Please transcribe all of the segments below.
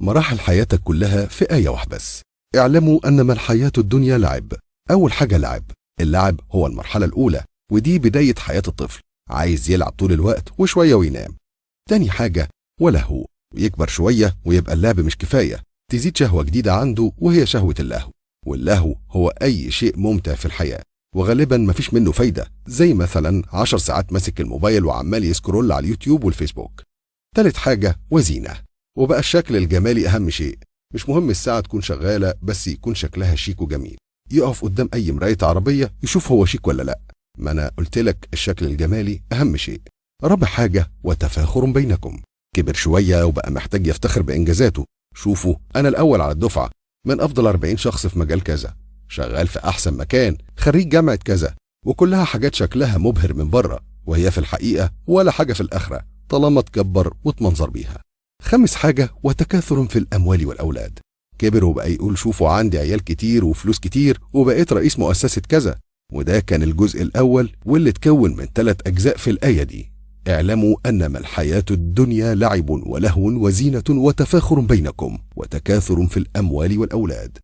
مراحل حياتك كلها في آية واحدة بس. اعلموا أنما الحياة الدنيا لعب. أول حاجة لعب. اللعب هو المرحلة الأولى، ودي بداية حياة الطفل، عايز يلعب طول الوقت وشوية وينام. تاني حاجة ولهو، ويكبر شوية ويبقى اللعب مش كفاية، تزيد شهوة جديدة عنده وهي شهوة اللهو. واللهو هو أي شيء ممتع في الحياة، وغالبا مفيش منه فايدة، زي مثلا 10 ساعات ماسك الموبايل وعمال يسكرول على اليوتيوب والفيسبوك. تالت حاجة وزينة، وبقى الشكل الجمالي أهم شيء. مش مهم الساعة تكون شغالة، بس يكون شكلها شيك وجميل. يقف قدام أي مراية عربية يشوف هو شيك ولا لأ. ما أنا قلتلك الشكل الجمالي أهم شيء. رابع حاجة وتفاخر بينكم. كبر شوية وبقى محتاج يفتخر بإنجازاته. شوفوا، أنا الأول على الدفعة، من أفضل 40 شخص في مجال كذا، شغال في أحسن مكان، خريج جامعة كذا، وكلها حاجات شكلها مبهر من بره، وهي في الحقيقة ولا حاجة في الآخرة طالما تكبر وتمنظر بيها. خامس حاجة وتكاثر في الأموال والأولاد. كبر وبقى يقول شوفوا عندي عيال كتير وفلوس كتير وبقيت رئيس مؤسسة كذا. وده كان الجزء الأول واللي اتكون من 3 أجزاء في الآية دي. اعلموا أنما الحياة الدنيا لعب ولهو وزينة وتفاخر بينكم وتكاثر في الأموال والأولاد.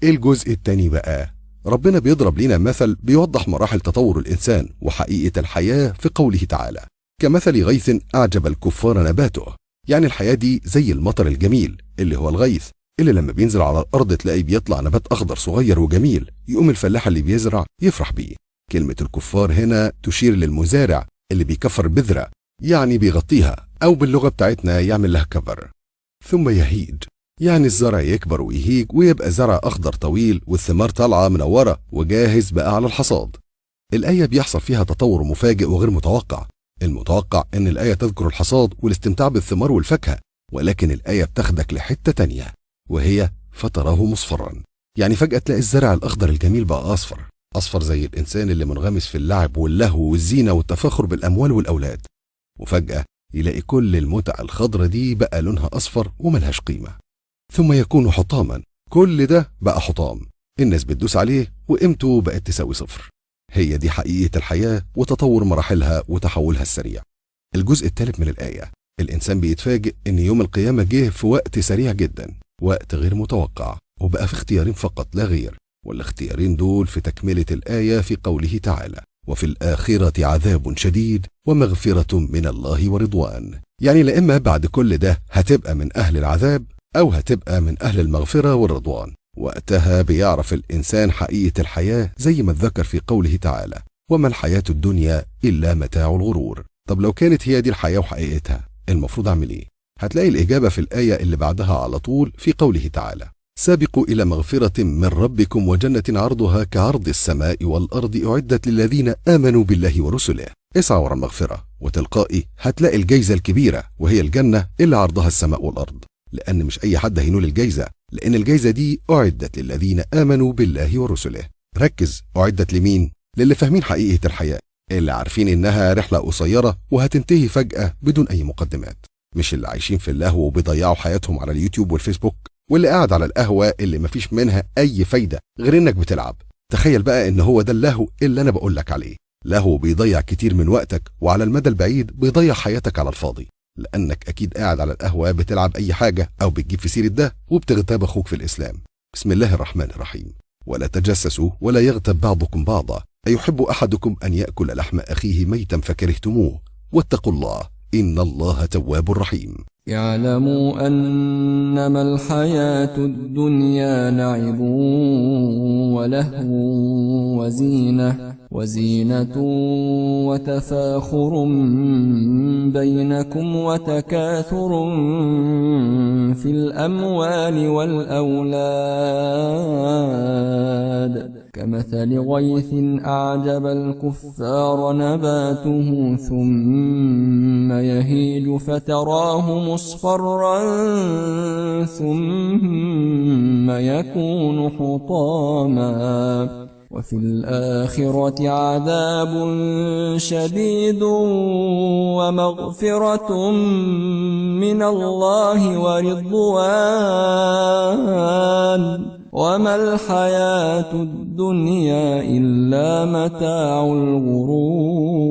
الجزء التاني بقى، ربنا بيضرب لنا مثل بيوضح مراحل تطور الإنسان وحقيقة الحياة في قوله تعالى: كمثل غيث أعجب الكفار نباته. يعني الحياة دي زي المطر الجميل اللي هو الغيث، اللي لما بينزل على الأرض تلاقي بيطلع نبات أخضر صغير وجميل، يقوم الفلاح اللي بيزرع يفرح بيه. كلمة الكفار هنا تشير للمزارع اللي بيكفر بذرة، يعني بيغطيها، أو باللغة بتاعتنا يعمل لها كفر. ثم يهيج، يعني الزرع يكبر ويهيج ويبقى زرع أخضر طويل والثمار طالعة منورة وجاهز بقى على الحصاد. الآية بيحصل فيها تطور مفاجئ وغير متوقع. المتوقع إن الآية تذكر الحصاد والاستمتاع بالثمار والفاكهة، ولكن الآية بتاخدك لحتة تانية، وهي فتراه مصفرا. يعني فجأة تلاقي الزرع الأخضر الجميل بقى أصفر، أصفر زي الإنسان اللي منغمس في اللعب واللهو والزينة والتفاخر بالأموال والأولاد. وفجأة يلاقي كل المتع الخضرة دي بقى لونها أصفر وملهاش قيمة. ثم يكون حطاما، كل ده بقى حطام، الناس بتدوس عليه وقيمته بقت تساوي صفر. هي دي حقيقة الحياة وتطور مراحلها وتحولها السريع. الجزء الثالث من الآية، الإنسان بيتفاجئ إن يوم القيامة جه في وقت سريع جدا، وقت غير متوقع، وبقى في اختيارين فقط لا غير. والاختيارين دول في تكملة الآية في قوله تعالى: وفي الآخرة عذاب شديد ومغفرة من الله ورضوان. يعني لا إما بعد كل ده هتبقى من أهل العذاب، أو هتبقى من أهل المغفرة والرضوان. وقتها بيعرف الإنسان حقيقة الحياة زي ما اتذكر في قوله تعالى: وما الحياة الدنيا إلا متاع الغرور. طب لو كانت هي دي الحياة وحقيقتها، المفروض أعمل إيه؟ هتلاقي الإجابة في الآية اللي بعدها على طول في قوله تعالى: سابقوا إلى مغفرة من ربكم وجنة عرضها كعرض السماء والأرض أعدت للذين آمنوا بالله ورسله. اسعى ورا المغفرة، وتلقائي هتلاقي الجايزة الكبيرة، وهي الجنة اللي عرضها السماء والأرض. لأن مش أي حد هينول الجايزة، لأن الجايزة دي أعدت للذين آمنوا بالله ورسله. ركز، أعدت لمين؟ للي فاهمين حقيقة الحياة، اللي عارفين إنها رحلة قصيرة وهتنتهي فجأة بدون أي مقدمات. مش اللي عايشين في اللهو وبيضيعوا حياتهم على اليوتيوب والفيسبوك، واللي قاعد على القهوة اللي مفيش منها أي فايدة غير إنك بتلعب. تخيل بقى إن هو ده اللهو اللي أنا بقولك عليه. لهو بيضيع كتير من وقتك، وعلى المدى البعيد بيضيع حياتك على الفاضي، لأنك أكيد قاعد على القهوة بتلعب أي حاجة أو بتجيب في سيرة ده وبتغتاب أخوك في الإسلام. بسم الله الرحمن الرحيم. ولا تجسسوا ولا يغتب بعضكم بعضا، أيحب أحدكم أن يأكل لحم أخيه ميتا فكرهتموه، واتقوا الله إن الله تواب رحيم. اعلموا أنما الحياة الدنيا لعب ولهو وزينة وتفاخر بينكم وتكاثر في الأموال والأولاد، كمثل غيث أعجب الكفار نباته ثم يهيج فتراه مصفرا ثم يكون حطاما، وفي الآخرة عذاب شديد ومغفرة من الله ورضوان، وما الحياة الدنيا إلا متاع الغرور.